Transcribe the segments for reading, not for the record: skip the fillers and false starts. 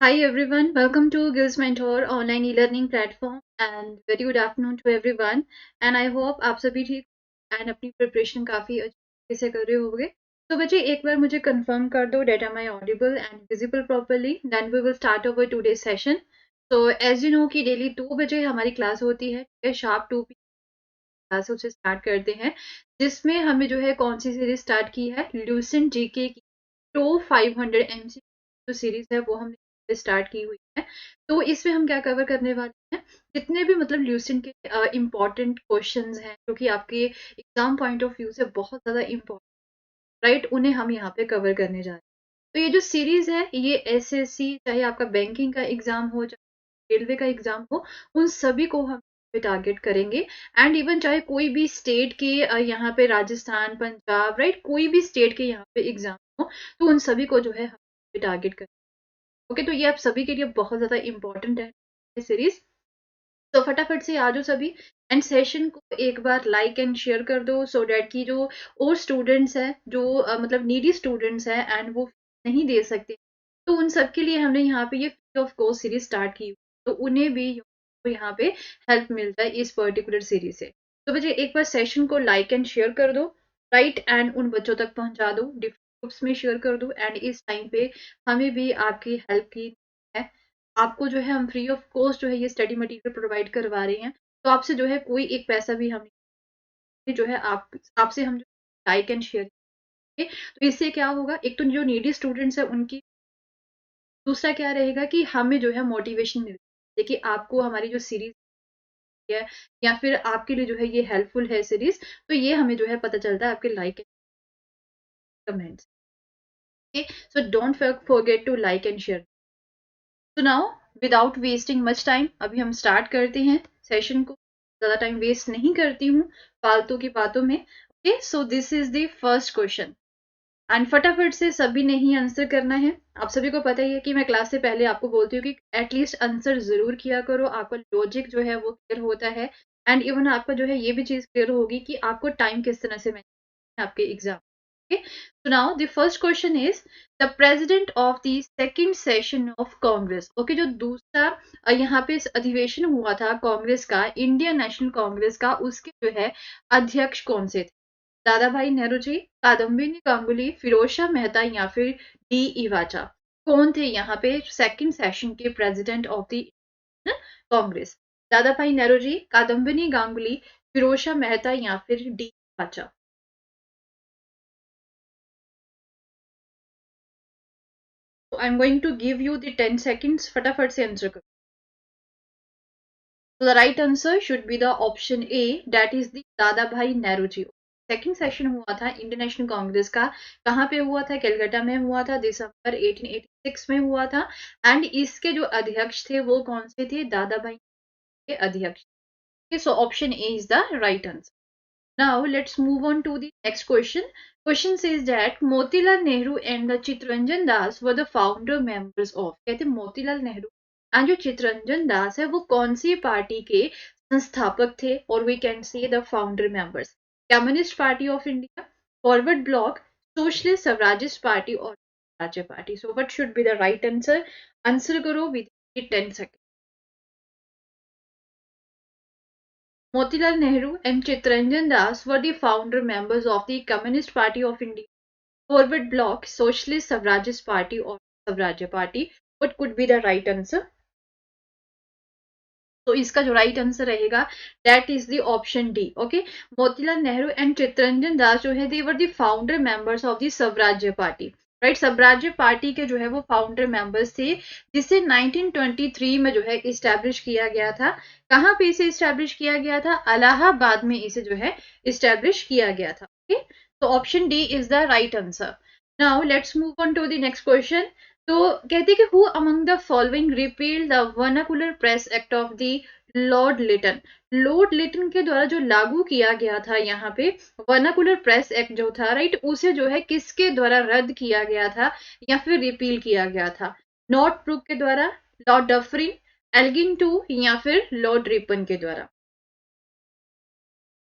Hi everyone, welcome to Gills Mentor online e-learning platform and very good afternoon to everyone and I hope आप सभी ठीक and अपनी preparation काफ़ी अच्छे से कर रहे होंगे। तो बच्चे एक बार मुझे कंफर्म कर दो that am I audible and visible properly, then we will start our today's session. So as you know कि डेली 2 बजे हमारी क्लास होती है शार्प 2 क्लास उसे स्टार्ट करते हैं जिसमें हमें जो है कौन सी सीरीज स्टार्ट की है ल्यूसेंट जीके की टॉप 500 एमसीक्यू जो सीरीज है वो हमने स्टार्ट की हुई है। तो इसमें हम क्या कवर करने वाले हैं जितने भी मतलब ल्यूसेंट के इम्पॉर्टेंट क्वेश्चंस हैं जो कि आपके एग्जाम पॉइंट ऑफ व्यू से बहुत ज़्यादा इम्पोर्टेंट राइट उन्हें हम यहाँ पे कवर करने जा रहे हैं। तो ये जो सीरीज है ये एसएससी चाहे आपका बैंकिंग का एग्जाम हो चाहे रेलवे का एग्जाम हो उन सभी को हम टारगेट करेंगे एंड इवन चाहे कोई भी स्टेट के यहाँ पे राजस्थान पंजाब राइट कोई भी स्टेट के यहाँ पे एग्जाम हो तो उन सभी को जो है हम टारगेट करेंगे। ओके तो ये आप सभी के लिए बहुत ज्यादा इंपॉर्टेंट है ये सीरीज। तो फटाफट से आ जाओ सभी एंड सेशन को एक बार लाइक एंड शेयर कर दो सो डैट की जो और स्टूडेंट्स हैं जो मतलब नीडी स्टूडेंट्स हैं एंड वो नहीं दे सकते तो उन सब के लिए हमने यहाँ पे ये free of cost series start की तो उन्हें भी यहाँ पे हेल्प मिलता है इस पर्टिकुलर सीरीज से। तो बच्चे एक बार सेशन को लाइक एंड शेयर कर दो राइट एंड उन बच्चों तक पहुंचा दो डिफरेंट ग्रुप्स में शेयर कर दो एंड इस टाइम पे हमें भी आपकी हेल्प की है। आपको जो है हम फ्री ऑफ कॉस्ट जो है ये स्टडी मटेरियल प्रोवाइड करवा रहे हैं तो आपसे जो है कोई एक पैसा भी हम जो है आपसे हम लाइक एंड शेयर करेंगे। तो इससे क्या होगा एक तो जो नीडी स्टूडेंट्स है उनकी दूसरा क्या रहेगा कि हमें जो है मोटिवेशन मिलता है देखिए आपको हमारी जो सीरीज है या फिर आपके लिए जो है ये हेल्पफुल है सीरीज तो ये हमें जो है पता चलता है आपके like and comments. So don't forget to like and share. तो now without wasting much time अभी हम स्टार्ट करते हैं सेशन को। ज़्यादा टाइम वेस्ट नहीं करती हूँ फालतू की बातों में। Okay so this is the first question and फटाफट से सभी ने ही आंसर करना है। आप सभी को पता ही है कि मैं क्लास से पहले आपको बोलती हूँ कि एटलीस्ट आंसर जरूर किया करो आपका लॉजिक जो है वो क्लियर होता है एंड इवन आपका जो है ये भी चीज़ क्लियर होगी कि आपको टाइम किस तरह से मैनेज आपके exam. Okay, so now the first question is the president of the second session of Congress. Okay, जो दूसरा यहाँ पे अधिवेशन हुआ था कांग्रेस का इंडियन नेशनल कांग्रेस का उसके जो है अध्यक्ष कौन से थे? दादा भाई नेहरू जी, कादम्बिनी गांगुली, फिरोज शाह मेहता या फिर डी इवाचा। कौन थे यहाँ पे सेकंड सेशन के प्रेसिडेंट ऑफ द कांग्रेस? दादा भाई नेहरू जी, कादम्बिनी गांगुली, फिरोज शाह मेहता या फिर D इवाचा। So I'm going to give you the 10 seconds. फटाफट से आंसर करो। So the right answer should be the option A, that is the दादा भाई नेहरू जी। सेकंड सेशन हुआ था इंडियन नेशनल कांग्रेस का। कहाँ पे हुआ था? कलकत्ता में हुआ था, दिसंबर 1886 में हुआ था एंड इसके जो अध्यक्ष थे वो कौन से थे? दादा भाई के अध्यक्ष। So option A is the right answer. Now let's move on to the next question. Question says that Motilal Nehru and the Chittaranjan Das were the founder members of। कहते मोतीलाल नेहरू एंड जो चित्तरंजन दास है वो कौन सी पार्टी के संस्थापक थे और we can say the founder members? Communist party of India, forward bloc, socialist Swarajist party और राज्य party. So what should be the right answer? Answer करो with 10 second. Motilal Nehru and Chittaranjan Das were the founder members of the Communist Party of India, Forward Bloc, Socialist Suffragist Party or Swarajya Party. What could be the right answer? तो इसका जो right answer रहेगा that is the option D. Okay, Motilal Nehru and Chittaranjan Das जो है they were the founder members of the Swarajya party. Right, Swarajya party के जो है वो फाउंडर मेंबर्स थे जिसे 1923 में जो है इस्टेब्लिश किया गया था। कहाँ पे इसे इस्टेब्लिश किया गया था? इलाहाबाद में इसे जो है इस्टेब्लिश किया गया था। ओके, तो option D is the right answer. Now let's move on to the next question. तो कहते कि who among the following repeal the vernacular press act of the Lord Lytton. Lord Lytton के द्वारा जो लागू किया गया था यहाँ पे वर्नाकुलर प्रेस एक्ट जो था राइट उसे जो है किसके द्वारा रद्द किया गया था या फिर रिपील किया गया था? नॉर्थ ब्रुक के द्वारा, लॉर्ड डफरिन, एल्गिन टू या फिर लॉर्ड रिपन के द्वारा?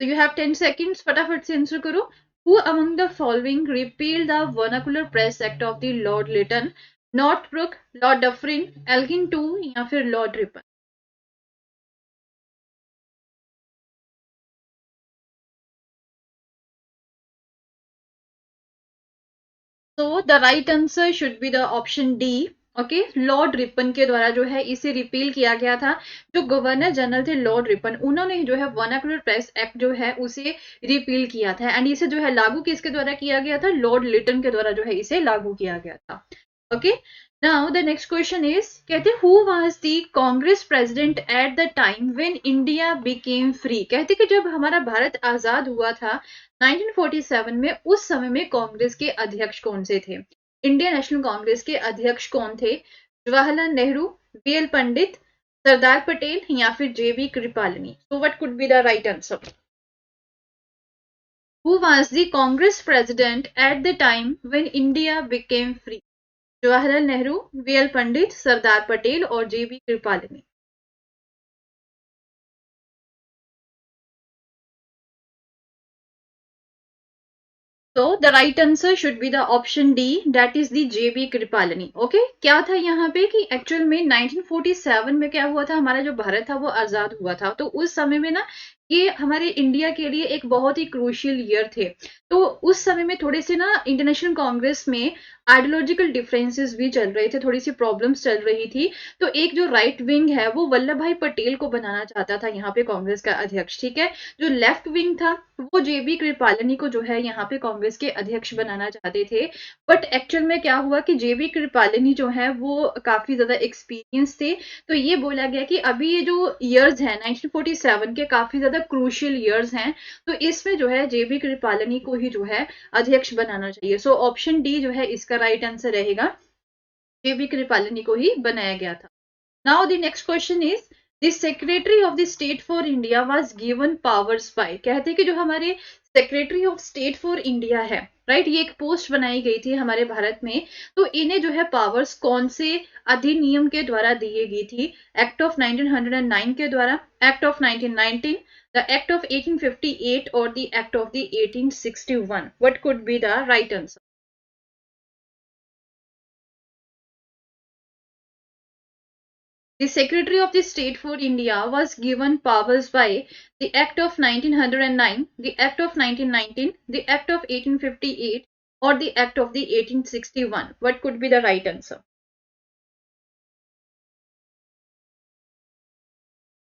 तो यू हैव 10 सेकंड्स, फटाफट से आंसर करो। Who among the following repealed the vernacular press act of the Lord Lytton? Northbrook, Lord Dufferin, Elgin two या फिर लॉर्ड रिपन? तो the right answer should be the option D. Okay, Lord Ripon के द्वारा जो है इसे repeal किया गया था। जो गवर्नर जनरल थे लॉर्ड रिपन, उन्होंने जो है वर्नाकुलर प्रेस एक्ट जो है उसे रिपील किया था एंड इसे जो है लागू किसके द्वारा किया गया था? लॉर्ड लिटन के द्वारा जो है इसे लागू किया गया था। Okay, now the next question is, कहते who was the Congress president at the time when India became free? कहते कि जब हमारा भारत आजाद हुआ था 1947 में, उस समय में कांग्रेस के अध्यक्ष कौन से थे? इंडियन नेशनल कांग्रेस के अध्यक्ष कौन थे? जवाहरलाल नेहरू, बीएल पंडित, सरदार पटेल या फिर JB Kripalani? So what could be the right answer? Who was the Congress president at the time when India became free? Jawaharlal Nehru, BL Pandit, Sardar Patel और जेबी कृपलानी? तो the right answer should be the option D, that is the JB Kripalani. Okay, क्या था यहाँ पे कि actual में 1947 में क्या हुआ था, हमारा जो भारत था वो आजाद हुआ था। तो उस समय में ना ये हमारे इंडिया के लिए एक बहुत ही क्रूशियल ईयर थे। तो उस समय में थोड़े से ना इंटरनेशनल कांग्रेस में आइडियोलॉजिकल डिफरेंसेस भी चल रहे थे, थोड़ी सी प्रॉब्लम्स चल रही थी। तो एक जो राइट विंग है वो वल्लभ भाई पटेल को बनाना चाहता था यहाँ पे कांग्रेस का अध्यक्ष, ठीक है। जो लेफ्ट विंग था वो जेबी कृपलानी को जो है यहाँ पे कांग्रेस के अध्यक्ष बनाना चाहते थे। बट एक्चुअल में क्या हुआ कि जेबी कृपलानी जो है वो काफी ज्यादा एक्सपीरियंस थे। तो ये बोला गया कि अभी ये जो ईयर्स हैं 1947 के काफी ज्यादा क्रूशियल ईयर्स हैं, तो इसमें जो है जेबी कृपलानी को ही जो है अध्यक्ष बनाना चाहिए। सो ऑप्शन डी जो है इसका राइट आंसर रहेगा, जेबी कृपलानी को ही बनाया गया था। Now the next question is, the secretary of the state for India was given powers by? कहते हैं कि जो हमारे secretary of state for India है, राइट, ये एक पोस्ट बनाई गई थी हमारे भारत में। तो इन्हें जो है पावर्स कौन से अधिनियम के द्वारा दी गई थी? एक्ट ऑफ 1909 के द्वारा, act of 1919, the act of 1858 और the act of the 1861? What could be the right answer? The Secretary of the State for India was given powers by the Act of 1909, the Act of 1919, the Act of 1858 or the Act of the 1861. What could be the right answer?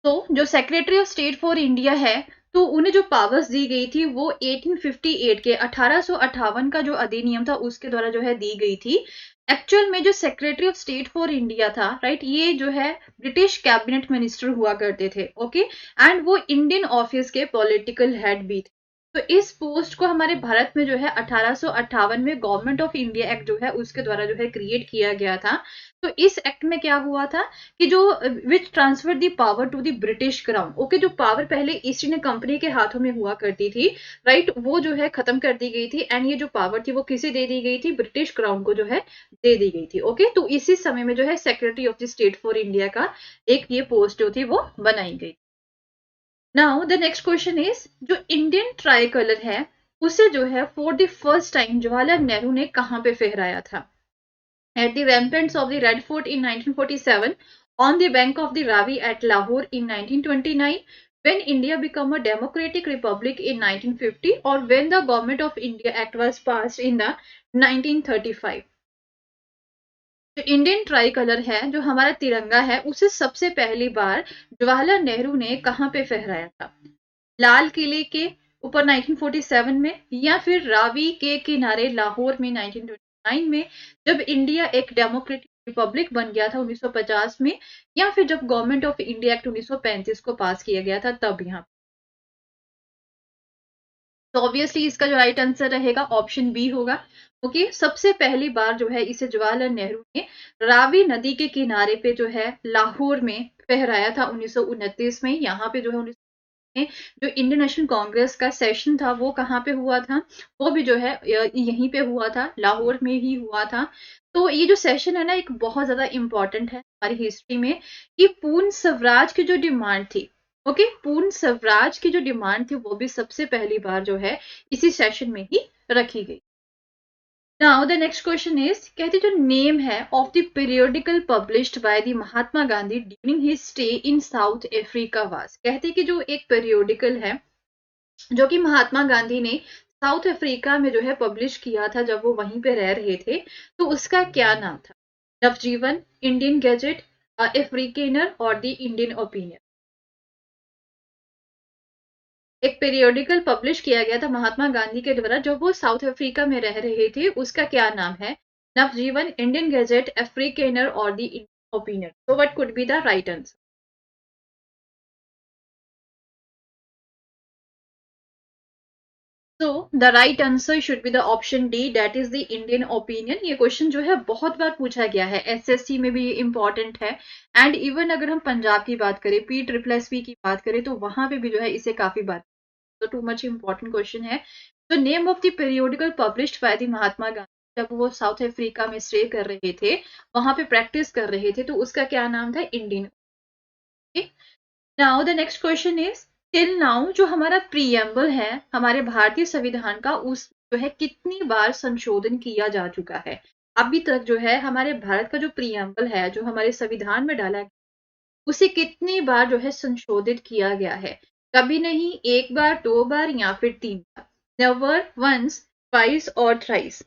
तो जो secretary of state for India है, तो उन्हें जो powers दी गई थी वो 1858 के 1858 का जो अधिनियम था उसके द्वारा जो है दी गई थी। एक्चुअल में जो secretary of state for India था, राइट, ये जो है ब्रिटिश कैबिनेट मिनिस्टर हुआ करते थे। ओके, एंड वो इंडियन ऑफिस के पॉलिटिकल हेड भी थे। तो इस पोस्ट को हमारे भारत में जो है 1858 में गवर्नमेंट ऑफ इंडिया एक्ट जो है उसके द्वारा जो है क्रिएट किया गया था। तो इस एक्ट में क्या हुआ था कि जो which transfer the power to the British crown. Okay, जो पावर पहले ईस्ट इंडिया कंपनी के हाथों में हुआ करती थी, राइट, वो जो है खत्म कर दी गई थी एंड ये जो पावर थी वो किसे दे दी गई थी? ब्रिटिश क्राउन को जो है दे दी गई थी। ओके, तो इसी समय में जो है secretary of the state for India का एक ये पोस्ट जो थी वो बनाई गई। Now the next question is, जो इंडियन ट्राई कलर है उसे जो है for the first time Jawaharlal Nehru ने कहां पे फहराया था? At the ramparts of the Red Fort in 1947, on the bank of the Ravi at Lahore in 1929, when India became a democratic republic in 1950, or when the Government of India Act was passed in the 1935? जो Indian try colour है, जो हमारा तिरंगा है, उसे सबसे पहली बार जवाहरलाल नेहरू ने कहां पे फहराया था? लाल किले के ऊपर 1947 में, या फिर रावी के किनारे लाहौर में 1929 में, जब इंडिया एक डेमोक्रेटिक रिपब्लिक बन गया था 1950 में, या फिर जब गवर्नमेंट ऑफ इंडिया एक्ट 1935 को पास किया गया था तब? यहाँ तो ऑब्वियसली इसका जो राइट आंसर रहेगा ऑप्शन बी होगा। ओके, सबसे पहली बार जो है इसे जवाहरलाल नेहरू ने रावी नदी के किनारे पे जो है लाहौर में फहराया था 1929 में। यहाँ पे जो है जो इंडियन नेशनल कांग्रेस का सेशन था वो कहाँ पे हुआ था? वो भी जो है यहीं पे हुआ था, लाहौर में ही हुआ था। तो ये जो सेशन है ना एक बहुत ज्यादा इंपॉर्टेंट है हमारी हिस्ट्री में, कि पूर्ण स्वराज की जो डिमांड थी, ओके, पूर्ण स्वराज की जो डिमांड थी वो भी सबसे पहली बार जो है इसी सेशन में ही रखी गई। Now the next question is, कहते जो नेम है of the periodical published by the Mahatma Gandhi during his stay in south Africa was, कहते कि जो एक पीरियोडिकल है जो कि महात्मा गांधी ने साउथ अफ्रीका में जो है पब्लिश किया था जब वो वहीं पे रह रहे थे, तो उसका क्या नाम था? नवजीवन, इंडियन गैजेट, अफ्रीकनर और द इंडियन ओपिनियन। एक पीरियोडिकल पब्लिश किया गया था महात्मा गांधी के द्वारा जब वो साउथ अफ्रीका में रह रहे थे, उसका क्या नाम है? नवजीवन, इंडियन गैजेट, अफ्रीकनर और the Indian opinion. So what could be the right answer? So the right answer should be the option D, that is the Indian opinion। ये क्वेश्चन जो है बहुत बार पूछा गया है, एसएससी में भी ये इंपॉर्टेंट है, एंड इवन अगर हम पंजाब की बात करें, पी ट्रिपल एस पी की बात करें, तो वहां पे भी जो है इसे काफी बार, तो टू मच इंपॉर्टेंट क्वेश्चन है। तो name of the periodical published by the Mahatma Gandhi जब वो साउथ अफ्रीका में स्टे कर रहे थे, वहां पे प्रैक्टिस कर रहे थे, तो उसका क्या नाम था? Indian. Now the next question is, till now जो हमारा प्रीएम्बल है हमारे भारतीय संविधान का, उस जो है कितनी बार संशोधन किया जा चुका है? अभी तक जो है हमारे भारत का जो प्रीएम्बल है जो हमारे संविधान में डाला गया, उसे कितनी बार जो है संशोधित किया गया है? कभी नहीं, एक बार, दो बार या फिर तीन बार? नेवर, वंस, ट्वाइस और thrice?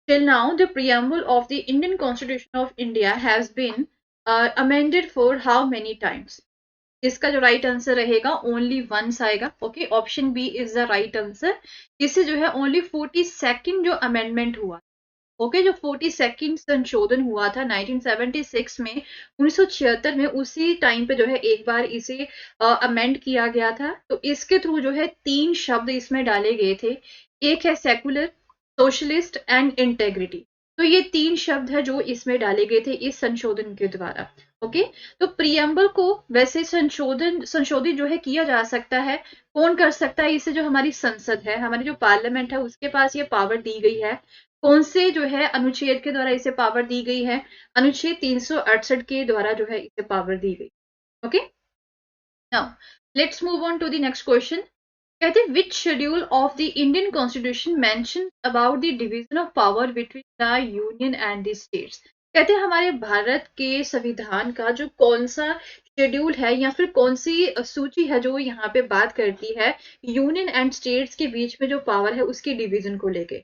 Till now, the preamble of the Indian Constitution of India has been amended for how many times? इसका जो राइट आंसर रहेगा ओनली वंस आएगा। Okay, option B is the right answer. इससे जो है only 42nd जो amendment हुआ, okay, जो 42nd संशोधन हुआ था 1976 में, 1976 में, उसी टाइम पे जो है एक बार इसे अमेंड किया गया था। तो इसके थ्रू जो है तीन शब्द इसमें डाले गए थे, एक है सेकुलर, सोशलिस्ट एंड इंटेग्रिटी। तो ये तीन शब्द है जो इसमें डाले गए थे इस संशोधन के द्वारा। ओके, तो प्रियम्बल को वैसे संशोधित जो है किया जा सकता है, कौन कर सकता है इसे? जो हमारी संसद है, हमारी जो पार्लियामेंट है, उसके पास ये पावर दी गई है। कौन से जो है अनुच्छेद के द्वारा इसे पावर दी गई है? अनुच्छेद 368 के द्वारा जो है इसे पावर दी गई। Okay, now let's move on to the next question. कहते हैं which schedule of the Indian constitution mention about the division of power between the union and the states? कहते हैं हमारे भारत के संविधान का जो कौन सा शेड्यूल है या फिर कौन सी सूची है जो यहाँ पे बात करती है यूनियन एंड स्टेट्स के बीच में जो पावर है उसके डिवीजन को लेके?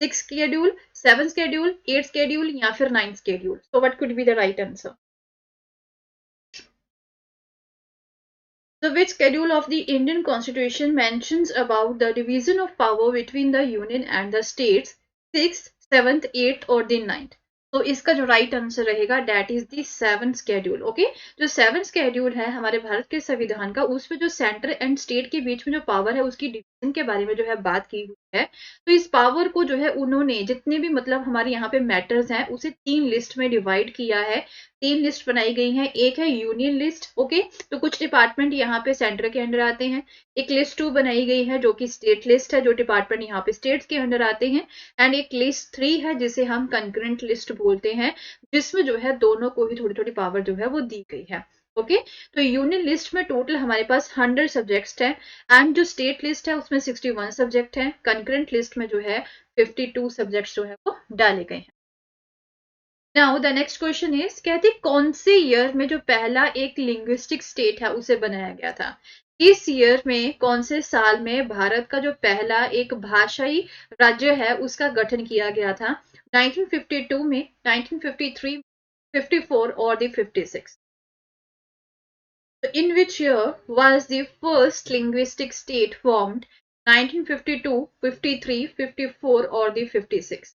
6 शेड्यूल, 7 शेड्यूल, 8 शेड्यूल या फिर 9 schedule? So what could be the right answer? So which schedule of the Indian Constitution mentions about the division of power between the Union and the states? 6th, 7th, 8th और the 9th? तो इसका जो right answer रहेगा that is the 7th schedule. Okay, जो 7th schedule है हमारे भारत के संविधान का, उसमें जो सेंटर एंड स्टेट के बीच में जो पावर है उसकी डिवीजन के बारे में जो है बात की हुई है। तो इस पावर को जो है उन्होंने जितने भी मतलब हमारे यहाँ पे मैटर्स हैं उसे तीन लिस्ट में डिवाइड किया है। तीन लिस्ट बनाई गई हैं, एक है यूनियन लिस्ट। ओके, तो कुछ डिपार्टमेंट यहाँ पे सेंटर के अंडर आते हैं। एक लिस्ट 2 बनाई गई है जो कि स्टेट लिस्ट है, जो डिपार्टमेंट यहाँ पे स्टेट्स के अंडर आते हैं। एंड एक लिस्ट 3 है जिसे हम कंकरेंट लिस्ट बोलते हैं, जिसमें जो है दोनों को ही थोड़ी थोड़ी पावर जो है वो दी गई है। ओके, तो यूनियन लिस्ट में टोटल हमारे पास 100 सब्जेक्ट्स हैं, एंड जो स्टेट लिस्ट है उसमें 61 सब्जेक्ट हैं। कंकरेंट लिस्ट में जो है 52 सब्जेक्ट्स जो है वो डाले गए हैं। Now the next question is, कहते कौन से ईयर में जो पहला एक लिंग्विस्टिक स्टेट है उसे बनाया गया था? इस ईयर में, कौन से साल में भारत का जो पहला एक भाषाई राज्य है उसका गठन किया गया था? 1952 में, 1953, 54 और the 56? So in which year was the first linguistic state formed? 1952, 53, 54 or the 56?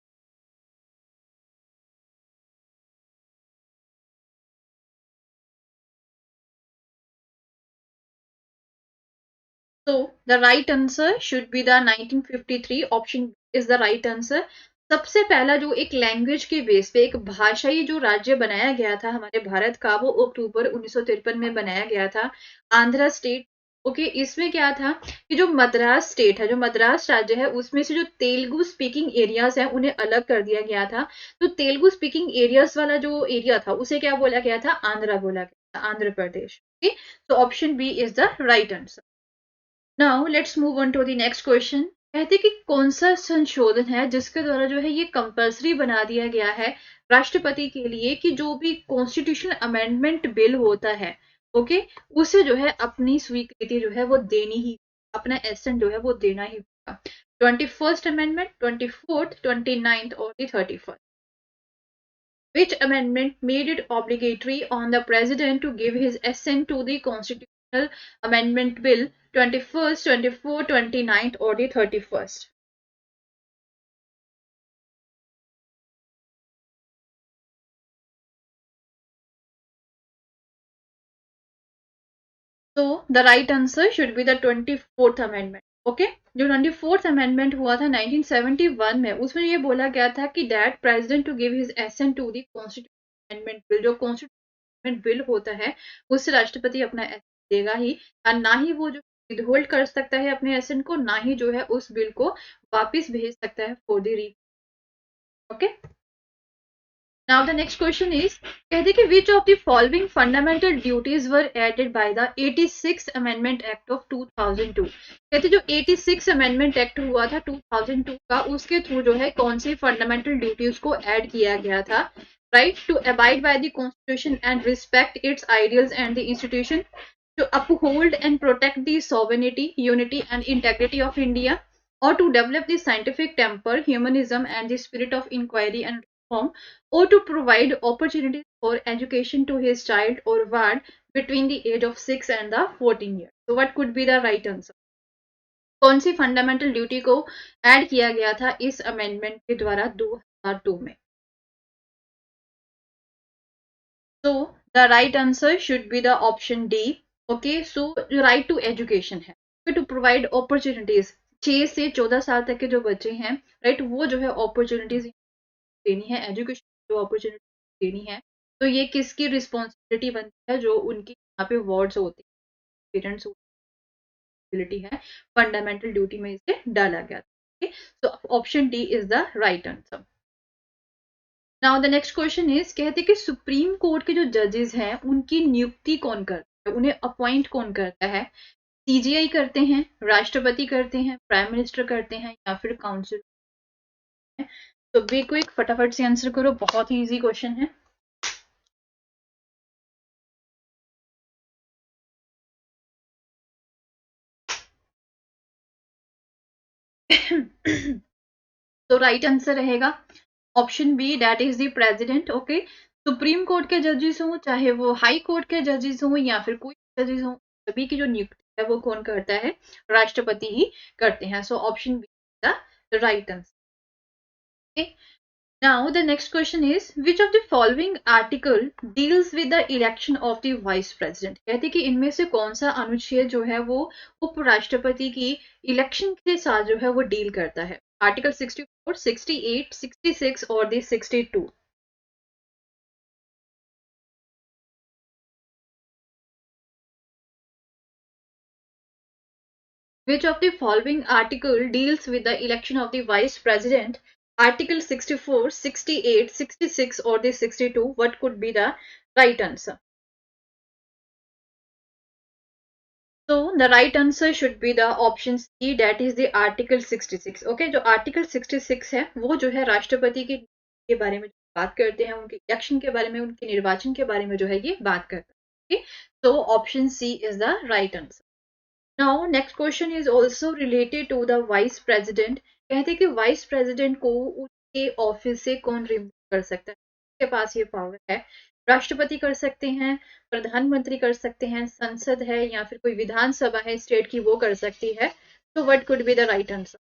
So the right answer should be the 1953, option is the right answer। सबसे पहला जो एक लैंग्वेज के बेस पे एक भाषाई जो राज्य बनाया गया था हमारे भारत का, वो अक्टूबर 1953 में बनाया गया था, आंध्र स्टेट। ओके, इसमें क्या था कि जो मद्रास स्टेट है, जो मद्रास राज्य है, उसमें से जो तेलुगु स्पीकिंग एरियाज है उन्हें अलग कर दिया गया था। तो तेलुगु स्पीकिंग एरियाज वाला जो एरिया था उसे क्या बोला गया था? आंध्रा बोला गया था, आंध्र प्रदेश। ओके, तो option B is the right answer. Now let's move on to the next question। कहते कि कौन सा संशोधन है जिसके द्वारा जो है ये कंपल्सरी बना दिया गया है राष्ट्रपति के लिए कि जो भी कॉन्स्टिट्यूशनल अमेंडमेंट बिल होता है, ओके, उसे जो है अपनी स्वीकृति जो है वो देनी ही, अपना एसेंट जो है वो देना ही होगा। 21st अमेंडमेंट, 24th, 29th और 31st। Which amendment made it obligatory on the President to give his assent to the Constitutional Amendment Bill 21st, 24th, 29th or the 31st? So the right answer should be the 24th Amendment. Okay, जो 24th amendment हुआ था 1971 में, उसमें ये बोला गया था कि that president to give his assent to the constitution amendment bill, जो कॉन्स्टिट्यूशन बिल होता है उससे राष्ट्रपति अपना एसेंट देगा ही, और ना ही वो जो विदहोल्ड कर सकता है अपने एसेंट को, ना ही जो है उस बिल को वापस भेज सकता है फॉर द री। Okay, now the next question is, कहते कि which of the following fundamental duties were added by the 86th Amendment Act of 2002? कहते जो 86 Amendment Act हुआ था 2002 का, उसके थ्रू जो है कौन सी फंडामेंटल ड्यूटीज को ऐड किया गया था? Right to abide by the constitution and respect its ideals and the institution, to uphold and protect the sovereignty, unity and integrity of India, or to develop the scientific temper, humanism and the spirit of inquiry and reform, or to provide opportunities for education to his child or ward between the age of 6 and the 14 years. So what could be the right answer? कौन सी fundamental duty को add किया गया था इस amendment के द्वारा 2002 में? So the right answer should be the option D. Okay, so right to education है, to provide opportunities, 6 से 14 साल तक के जो बच्चे हैं, राइट, वो जो है अपॉर्चुनिटीज देनी है, एजुकेशन जो अपॉर्चुनिटी देनी है, तो ये किसकी रिस्पॉन्सिबिलिटी बनती है? जो उनके यहाँ पे वार्ड्स होते हैं, पेरेंट्स रिस्पॉन्सिबिलिटी है, फंडामेंटल ड्यूटी में इसे डाला गया था। तो option D is the right answer. Now the next question is, कहते कि सुप्रीम कोर्ट के जो जजेस हैं उनकी नियुक्ति कौन करता है, उन्हें अपॉइंट कौन करता है? सीजीआई करते हैं, राष्ट्रपति करते हैं, प्राइम मिनिस्टर करते हैं, या फिर काउंसिल? तो बी क्विक, फटाफट से आंसर करो, बहुत ही इजी क्वेश्चन है। तो राइट आंसर रहेगा option B, that is the president. Okay, supreme court के जजेस हो, चाहे वो हाई कोर्ट के जजेस हो या फिर कोई जजेस हो, सभी की जो नियुक्ति है वो कौन करता है? राष्ट्रपति ही करते हैं। So option B the right answer. Okay, now the next question is, which of the following article deals with the election of the vice president? कहते कि इनमें से कौन सा अनुच्छेद जो है वो उपराष्ट्रपति की इलेक्शन के साथ जो है वो डील करता है? आर्टिकल 64, 68, 66 और दी 62? Which of the following article deals with the election of the vice president? Article 64, 68, 66 or the 62? What could be the right answer? So the right answer should be the option C, that is the Article 66. Okay, जो Article 66 है वो जो है राष्ट्रपति के बारे में बात करते हैं, उनके इलेक्शन के बारे में, उनके निर्वाचन के बारे में जो है ये बात करता है। Okay, so option C is the right answer. Now next question is also related to the vice president. कहते हैं कि वाइस प्रेसिडेंट को उनके ऑफिस से कौन रिमूव कर सकता है? उसके पास ये पावर है। राष्ट्रपति कर सकते हैं, प्रधानमंत्री कर सकते हैं, संसद है या फिर कोई विधानसभा है स्टेट की, वो कर सकती है। तो what could be the right answer?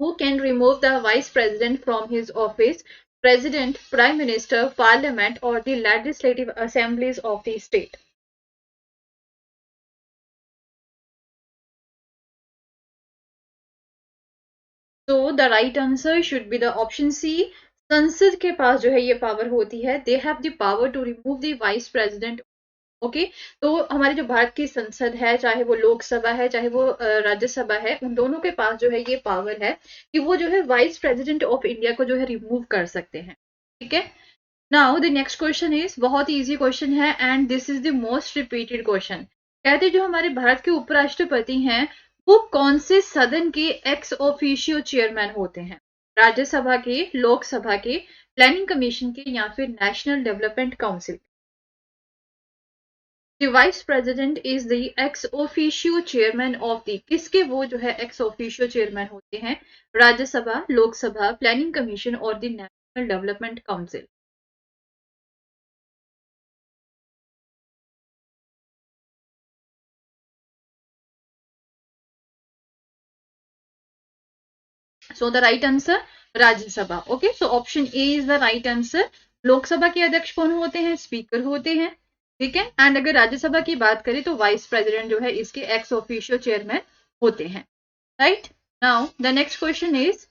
Who can remove the vice president from his office? President, prime minister, parliament or the legislative assemblies of the state? So the right answer should be the option C. संसद के पास जो है ये power होती है, they have the power to remove the vice president. Okay, तो हमारी जो भारत की संसद है, चाहे वो लोकसभा है चाहे वो राज्यसभा है, उन दोनों के पास जो है ये पावर है कि वो जो है वाइस प्रेसिडेंट ऑफ इंडिया को जो है रिमूव कर सकते हैं। ठीक है, now the next question is, बहुत ही इजी क्वेश्चन है and this is the most repeated question. कहते जो हमारे भारत के उपराष्ट्रपति हैं वो कौन से सदन के एक्स ऑफिशियो चेयरमैन होते हैं? राज्यसभा के, लोकसभा के, प्लानिंग कमीशन के, या फिर national development council? The vice president is the ex officio chairman of the, किसके वो जो है एक्स ऑफिशियो चेयरमैन होते हैं? राज्यसभा, लोकसभा, प्लानिंग कमीशन और the national development council? So the right answer Rajya Sabha. Okay, so option A is the right answer. Lok Sabha के अध्यक्ष कौन होते हैं? स्पीकर होते हैं. ठीक है, एंड अगर राज्यसभा की बात करें तो वाइस प्रेसिडेंट जो है इसके एक्स ऑफिशियो चेयरमैन होते हैं. Right. Now the next question is,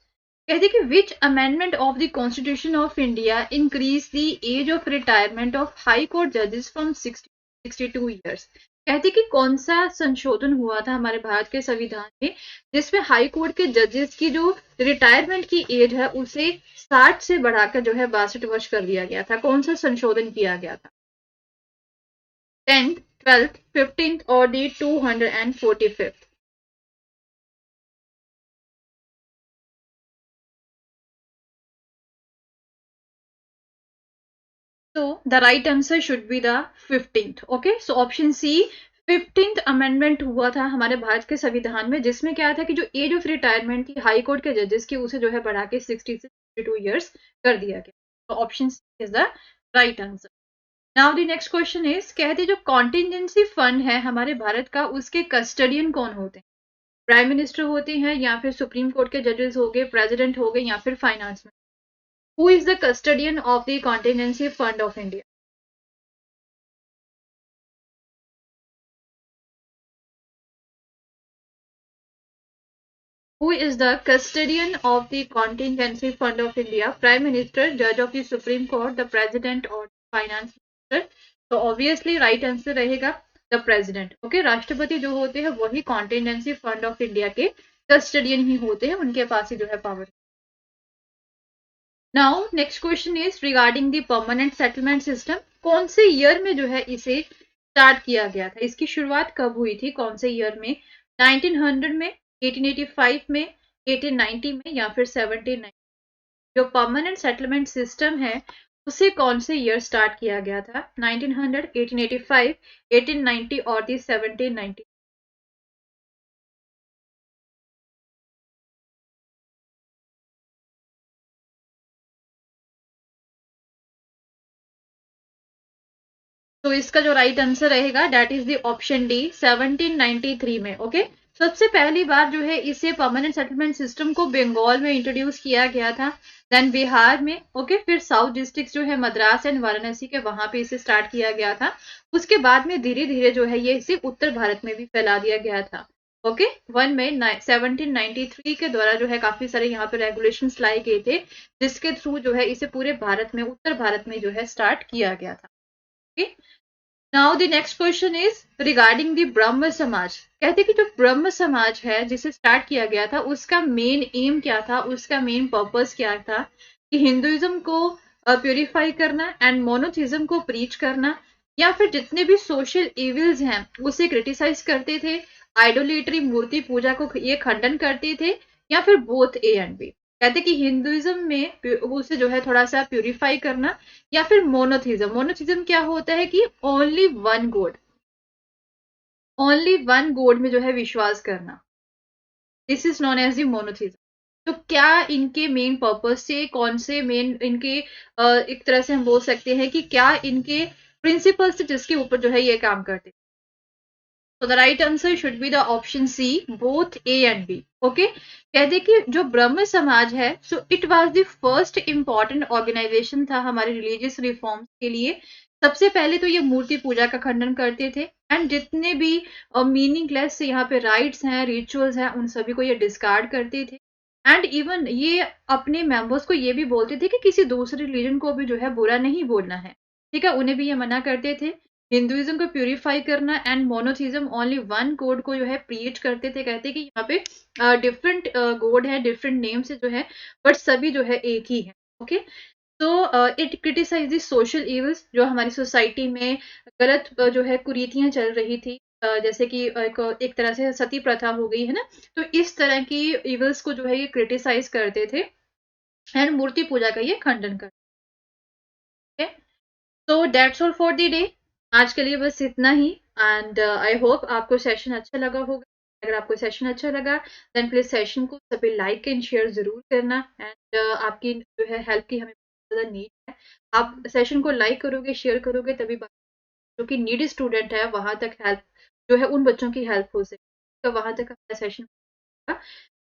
कहते कि which amendment of the constitution of India increase the age of retirement of high court जजेस फ्रॉम 62 ईयर्स? कहते कि कौन सा संशोधन हुआ था हमारे भारत के संविधान में जिसमें हाई कोर्ट के जजेस की जो रिटायरमेंट की एज है उसे 60 से बढ़ाकर जो है 62 वर्ष कर दिया गया था? कौन सा संशोधन किया गया था? 10th, 12th, 15th और दी 245th? So the right answer should be the 15th. Okay, so option C, 15th amendment हुआ था हमारे भारत के संविधान में जिसमें क्या था कि जो एज ऑफ रिटायरमेंट थी हाई कोर्ट के जजेस की उसे जो है बढ़ा के 60 से 62 ईयर्स कर दिया गया. तो option C is the right answer. Now the next question is, कहते जो कॉन्टिजेंसी फंड है हमारे भारत का उसके कस्टडियन कौन होते हैं? प्राइम मिनिस्टर होते हैं, या फिर सुप्रीम कोर्ट के जजेस हो गए, प्रेसिडेंट हो गए, या फिर फाइनेंस में? Who is the custodian of the contingency fund of India? Who is the custodian of the contingency fund of India? Prime Minister, Judge of the Supreme Court, the President or Finance Minister? तो obviously right answer रहेगा the President. Okay, राष्ट्रपति जो होते हैं वही contingency fund of India के custodian ही होते हैं, उनके पास ही जो है power. Now next question is regarding the permanent settlement system. कौन से ईयर में जो है इसे स्टार्ट किया गया था? इसकी शुरुआत कब हुई थी? कौन से ईयर में? 1900 में, 1885 में, 1890 में, या फिर 1790? जो परमानेंट सेटलमेंट सिस्टम है उसे कौन से ईयर स्टार्ट किया गया था? 1900, 1885, 1890 और दी 1790? तो इसका जो राइट आंसर रहेगा that is the option D, 1793 में. ओके, सबसे पहली बार जो है इसे परमानेंट सेटलमेंट सिस्टम को बंगाल में इंट्रोड्यूस किया गया था, देन बिहार में. ओके, फिर साउथ डिस्ट्रिक्ट जो है मद्रास एंड वाराणसी के वहां पे इसे स्टार्ट किया गया था. उसके बाद में धीरे धीरे जो है ये इसे उत्तर भारत में भी फैला दिया गया था. ओके, 1793 के द्वारा जो है काफी सारे यहाँ पे रेगुलेशंस लाए गए थे जिसके थ्रू जो है इसे पूरे भारत में, उत्तर भारत में जो है स्टार्ट किया गया था. Okay, now the next question is regarding the ब्रह्म समाज. कहते कि जो ब्रह्म समाज है जिसे स्टार्ट किया गया था उसका मेन एम क्या था, उसका मेन पर्पस क्या था? कि हिंदुइज्म को प्यूरिफाई करना एंड मोनोथिज्म को प्रीच करना, या फिर जितने भी सोशल इविल्स हैं उसे क्रिटिसाइज करते थे, आइडोलेटरी मूर्ति पूजा को ये खंडन करते थे, या फिर बोथ ए एंड बी? कहते कि हिंदुइज्म में उसे जो है थोड़ा सा प्यूरिफाई करना, या फिर मोनोथिज्म. मोनोथिज्म क्या होता है कि only one god, only one god में जो है विश्वास करना. This is known as the monotheism. तो क्या इनके मेन पर्पस से, कौन से मेन इनके एक तरह से हम बोल सकते हैं कि क्या इनके प्रिंसिपल से जिसके ऊपर जो है ये काम करते हैं? So the right answer should be the option C, both A and B. Okay, कहते कि जो ब्रह्म समाज है so it was the first important organization था हमारे religious reforms के लिए. सबसे पहले तो ये मूर्ति पूजा का खंडन करते थे एंड जितने भी मीनिंगलेस यहाँ पे राइट्स हैं, रिचुअल्स हैं, उन सभी को ये डिस्कार्ड करते थे. एंड इवन ये अपने मेंबर्स को ये भी बोलते थे कि किसी दूसरे रिलीजन को भी जो है बुरा नहीं बोलना है. ठीक है, उन्हें भी ये मना करते थे. हिंदुइज्म को प्यूरिफाई करना and monotheism, only one God को जो है प्रीच करते थे. कहते कि यहाँ पे डिफरेंट गॉड है, डिफरेंट नेम से जो है, बट सभी जो है एक ही है. ओके, तो it criticize the social evils, जो हमारी सोसाइटी में गलत जो है कुरीतियां चल रही थी, जैसे कि एक तरह से सती प्रथा हो गई है ना, तो इस तरह की इवल्स को जो है ये क्रिटिसाइज करते थे एंड मूर्ति पूजा का ये खंडन करते हैं। तो that's all for the day. आज के लिए बस इतना ही। एंड आई होप आपको सेशन अच्छा लगा होगा। अगर आपको सेशन अच्छा लगा देन प्लीज सेशन को सभी लाइक एंड शेयर जरूर करना। एंड आपकी जो है हेल्प की हमें बहुत ज़्यादा नीड है। आप सेशन को लाइक करोगे, शेयर करोगे, तभी जो कि नीडी स्टूडेंट है वहां तक हेल्प जो है उन बच्चों की हेल्प हो सके, तो वहां तक हमारा सेशन।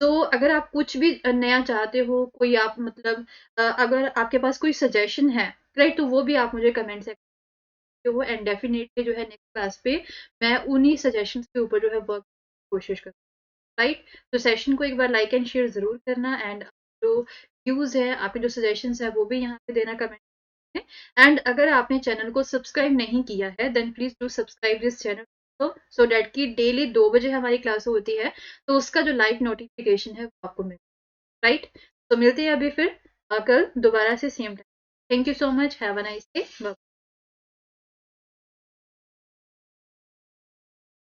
तो अगर आप कुछ भी नया चाहते हो, कोई आप मतलब अगर आपके पास कोई सजेशन है, राइट, तो वो भी आप मुझे कमेंट सेक्शन में हो एंड डेफिनेटली जो है नेक्स्ट क्लास पे मैं उन्हीं सजेशंस के ऊपर जो है वर्क कोशिश करूँ, राइट। तो सेशन को एक बार लाइक एंड शेयर जरूर करना एंड जो व्यूज है, आपके जो सजेशंस है वो भी यहाँ पे देना कमेंट में। एंड अगर आपने चैनल को सब्सक्राइब नहीं किया है then please do subscribe this channel so that की डेली 2 बजे हमारी क्लास होती है, तो उसका जो लाइव नोटिफिकेशन है वो आपको मिले, राइट। तो मिलते हैं अभी फिर कल दोबारा से same time. Thank you so much, have a nice day.